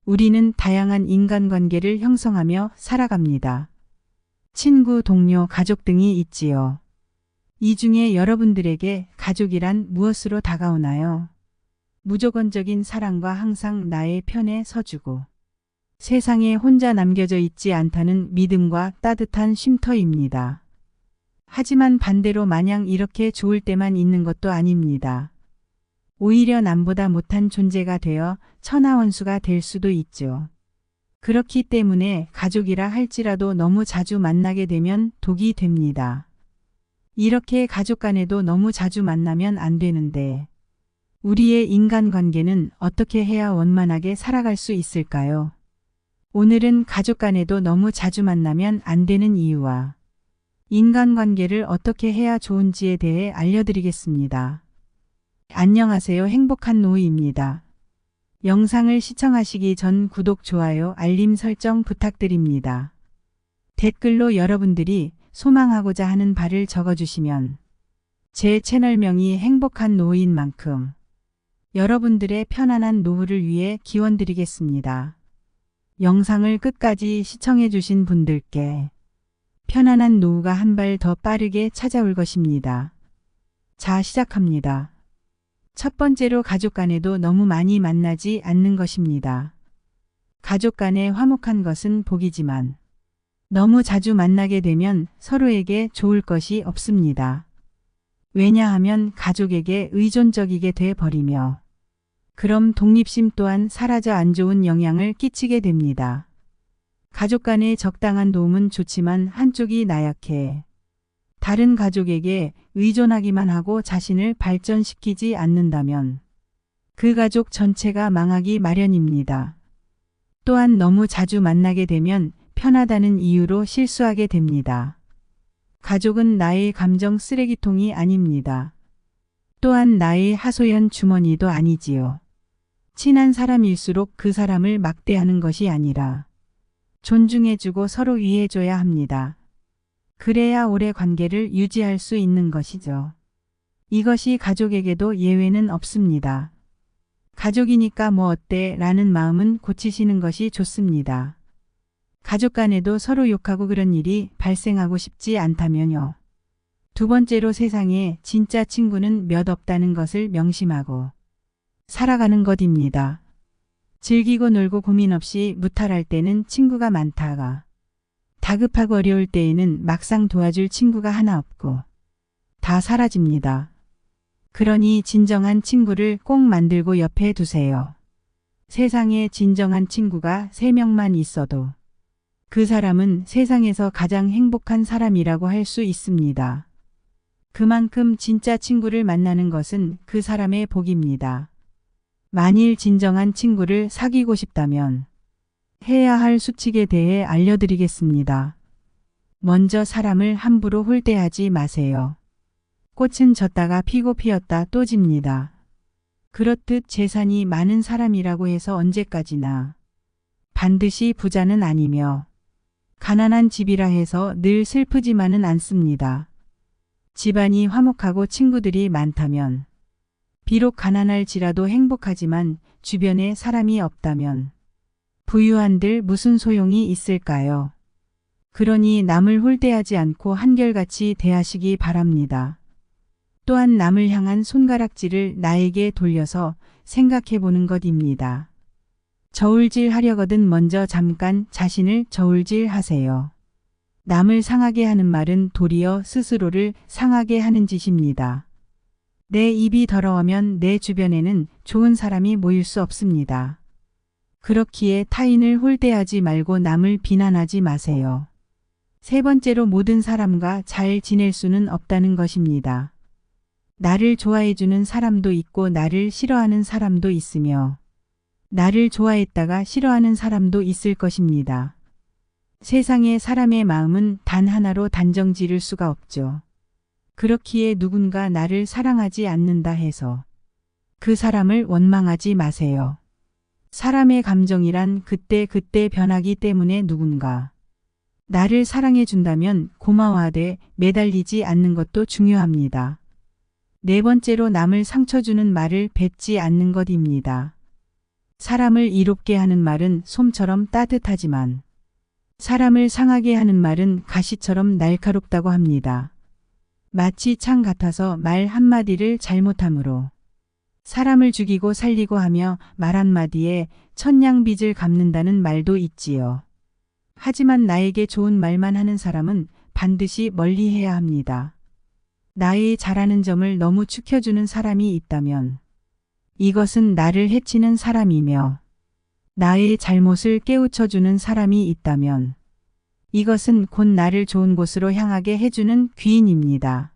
우리는 다양한 인간관계를 형성하며 살아갑니다. 친구, 동료, 가족 등이 있지요. 이 중에 여러분들에게 가족이란 무엇으로 다가오나요? 무조건적인 사랑과 항상 나의 편에 서주고 세상에 혼자 남겨져 있지 않다는 믿음과 따뜻한 쉼터입니다. 하지만 반대로 마냥 이렇게 좋을 때만 있는 것도 아닙니다. 오히려 남보다 못한 존재가 되어 천하원수가 될 수도 있죠. 그렇기 때문에 가족이라 할지라도 너무 자주 만나게 되면 독이 됩니다. 이렇게 가족 간에도 너무 자주 만나면 안 되는데 우리의 인간관계는 어떻게 해야 원만하게 살아갈 수 있을까요? 오늘은 가족 간에도 너무 자주 만나면 안 되는 이유와 인간관계를 어떻게 해야 좋은지에 대해 알려드리겠습니다. 안녕하세요. 행복한 노후입니다. 영상을 시청하시기 전 구독, 좋아요, 알림 설정 부탁드립니다. 댓글로 여러분들이 소망하고자 하는 바를 적어주시면 제 채널명이 행복한 노후인 만큼 여러분들의 편안한 노후를 위해 기원드리겠습니다. 영상을 끝까지 시청해주신 분들께 편안한 노후가 한 발 더 빠르게 찾아올 것입니다. 자, 시작합니다. 첫 번째로 가족 간에도 너무 많이 만나지 않는 것입니다. 가족 간에 화목한 것은 복이지만 너무 자주 만나게 되면 서로에게 좋을 것이 없습니다. 왜냐하면 가족에게 의존적이게 돼 버리며 그럼 독립심 또한 사라져 안 좋은 영향을 끼치게 됩니다. 가족 간의 적당한 도움은 좋지만 한쪽이 나약해 다른 가족에게 의존하기만 하고 자신을 발전시키지 않는다면 그 가족 전체가 망하기 마련입니다. 또한 너무 자주 만나게 되면 편하다는 이유로 실수하게 됩니다. 가족은 나의 감정 쓰레기통이 아닙니다. 또한 나의 하소연 주머니도 아니지요. 친한 사람일수록 그 사람을 막대하는 것이 아니라 존중해주고 서로 위해줘야 합니다. 그래야 오래 관계를 유지할 수 있는 것이죠. 이것이 가족에게도 예외는 없습니다. 가족이니까 뭐 어때 라는 마음은 고치시는 것이 좋습니다. 가족 간에도 서로 욕하고 그런 일이 발생하고 싶지 않다면요. 두 번째로 세상에 진짜 친구는 몇 없다는 것을 명심하고 살아가는 것입니다. 즐기고 놀고 고민 없이 무탈할 때는 친구가 많다가 다급하고 어려울 때에는 막상 도와줄 친구가 하나 없고 다 사라집니다. 그러니 진정한 친구를 꼭 만들고 옆에 두세요. 세상에 진정한 친구가 3명만 있어도 그 사람은 세상에서 가장 행복한 사람이라고 할 수 있습니다. 그만큼 진짜 친구를 만나는 것은 그 사람의 복입니다. 만일 진정한 친구를 사귀고 싶다면 해야 할 수칙에 대해 알려드리겠습니다. 먼저 사람을 함부로 홀대하지 마세요. 꽃은 졌다가 피고 피었다 또 집니다. 그렇듯 재산이 많은 사람이라고 해서 언제까지나 반드시 부자는 아니며 가난한 집이라 해서 늘 슬프지만은 않습니다. 집안이 화목하고 친구들이 많다면 비록 가난할지라도 행복하지만 주변에 사람이 없다면 부유한들 무슨 소용이 있을까요? 그러니 남을 홀대하지 않고 한결같이 대하시기 바랍니다. 또한 남을 향한 손가락질을 나에게 돌려서 생각해 보는 것입니다. 저울질 하려거든 먼저 잠깐 자신을 저울질 하세요. 남을 상하게 하는 말은 도리어 스스로를 상하게 하는 짓입니다. 내 입이 더러우면 내 주변에는 좋은 사람이 모일 수 없습니다. 그렇기에 타인을 홀대하지 말고 남을 비난하지 마세요. 세 번째로 모든 사람과 잘 지낼 수는 없다는 것입니다. 나를 좋아해주는 사람도 있고 나를 싫어하는 사람도 있으며 나를 좋아했다가 싫어하는 사람도 있을 것입니다. 세상에 사람의 마음은 단 하나로 단정 지을 수가 없죠. 그렇기에 누군가 나를 사랑하지 않는다 해서 그 사람을 원망하지 마세요. 사람의 감정이란 그때그때 변하기 때문에 누군가 나를 사랑해 준다면 고마워하되 매달리지 않는 것도 중요합니다. 네 번째로 남을 상처 주는 말을 뱉지 않는 것입니다. 사람을 이롭게 하는 말은 솜처럼 따뜻하지만 사람을 상하게 하는 말은 가시처럼 날카롭다고 합니다. 마치 창 같아서 말 한마디를 잘못함으로 사람을 죽이고 살리고 하며 말 한마디에 천냥빚을 갚는다는 말도 있지요. 하지만 나에게 좋은 말만 하는 사람은 반드시 멀리해야 합니다. 나의 잘하는 점을 너무 축혀주는 사람이 있다면 이것은 나를 해치는 사람이며 나의 잘못을 깨우쳐주는 사람이 있다면 이것은 곧 나를 좋은 곳으로 향하게 해주는 귀인입니다.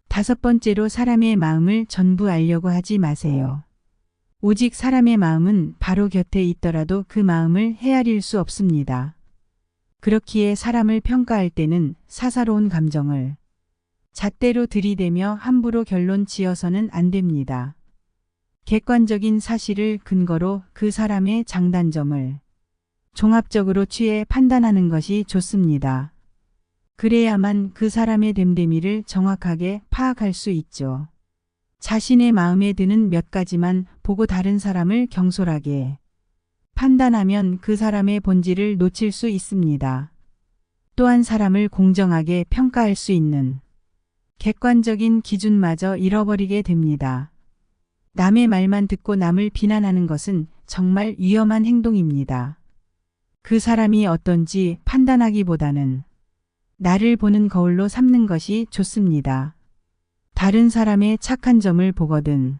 5번째로 사람의 마음을 전부 알려고 하지 마세요. 오직 사람의 마음은 바로 곁에 있더라도 그 마음을 헤아릴 수 없습니다. 그렇기에 사람을 평가할 때는 사사로운 감정을 잣대로 들이대며 함부로 결론 지어서는 안 됩니다. 객관적인 사실을 근거로 그 사람의 장단점을 종합적으로 취해 판단하는 것이 좋습니다. 그래야만 그 사람의 됨됨이를 정확하게 파악할 수 있죠. 자신의 마음에 드는 몇 가지만 보고 다른 사람을 경솔하게 판단하면 그 사람의 본질을 놓칠 수 있습니다. 또한 사람을 공정하게 평가할 수 있는 객관적인 기준마저 잃어버리게 됩니다. 남의 말만 듣고 남을 비난하는 것은 정말 위험한 행동입니다. 그 사람이 어떤지 판단하기보다는 나를 보는 거울로 삼는 것이 좋습니다. 다른 사람의 착한 점을 보거든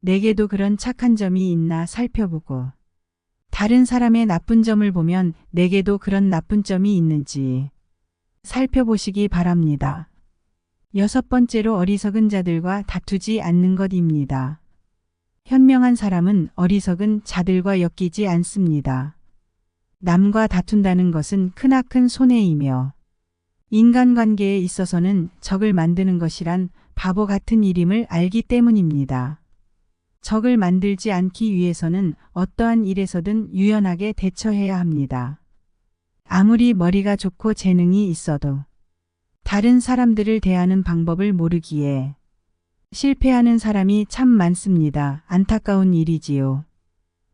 내게도 그런 착한 점이 있나 살펴보고 다른 사람의 나쁜 점을 보면 내게도 그런 나쁜 점이 있는지 살펴보시기 바랍니다. 6번째로 어리석은 자들과 다투지 않는 것입니다. 현명한 사람은 어리석은 자들과 엮이지 않습니다. 남과 다툰다는 것은 크나큰 손해이며 인간관계에 있어서는 적을 만드는 것이란 바보 같은 일임을 알기 때문입니다. 적을 만들지 않기 위해서는 어떠한 일에서든 유연하게 대처해야 합니다. 아무리 머리가 좋고 재능이 있어도 다른 사람들을 대하는 방법을 모르기에 실패하는 사람이 참 많습니다. 안타까운 일이지요.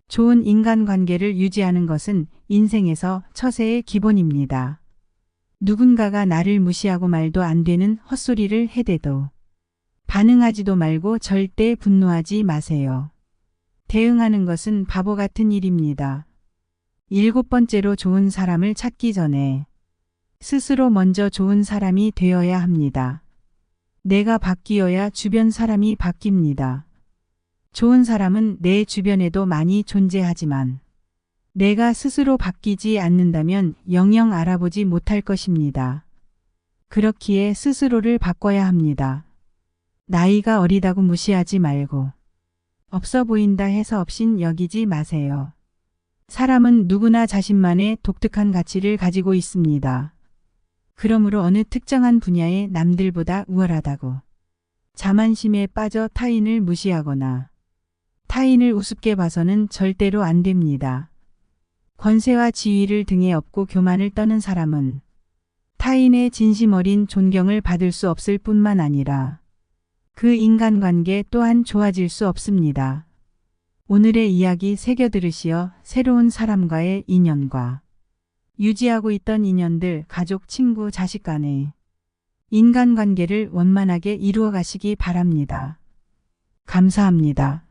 좋은 인간관계를 유지하는 것은 인생에서 처세의 기본입니다. 누군가가 나를 무시하고 말도 안 되는 헛소리를 해대도 반응하지도 말고 절대 분노하지 마세요. 대응하는 것은 바보 같은 일입니다. 7번째로 좋은 사람을 찾기 전에 스스로 먼저 좋은 사람이 되어야 합니다. 내가 바뀌어야 주변 사람이 바뀝니다. 좋은 사람은 내 주변에도 많이 존재하지만 내가 스스로 바뀌지 않는다면 영영 알아보지 못할 것입니다. 그렇기에 스스로를 바꿔야 합니다. 나이가 어리다고 무시하지 말고 없어 보인다 해서 없인 여기지 마세요. 사람은 누구나 자신만의 독특한 가치를 가지고 있습니다. 그러므로 어느 특정한 분야에 남들보다 우월하다고 자만심에 빠져 타인을 무시하거나 타인을 우습게 봐서는 절대로 안 됩니다. 권세와 지위를 등에 업고 교만을 떠는 사람은 타인의 진심 어린 존경을 받을 수 없을 뿐만 아니라 그 인간관계 또한 좋아질 수 없습니다. 오늘의 이야기 새겨 들으시어 새로운 사람과의 인연과 유지하고 있던 인연들, 가족, 친구, 자식 간의 인간관계를 원만하게 이루어 가시기 바랍니다. 감사합니다.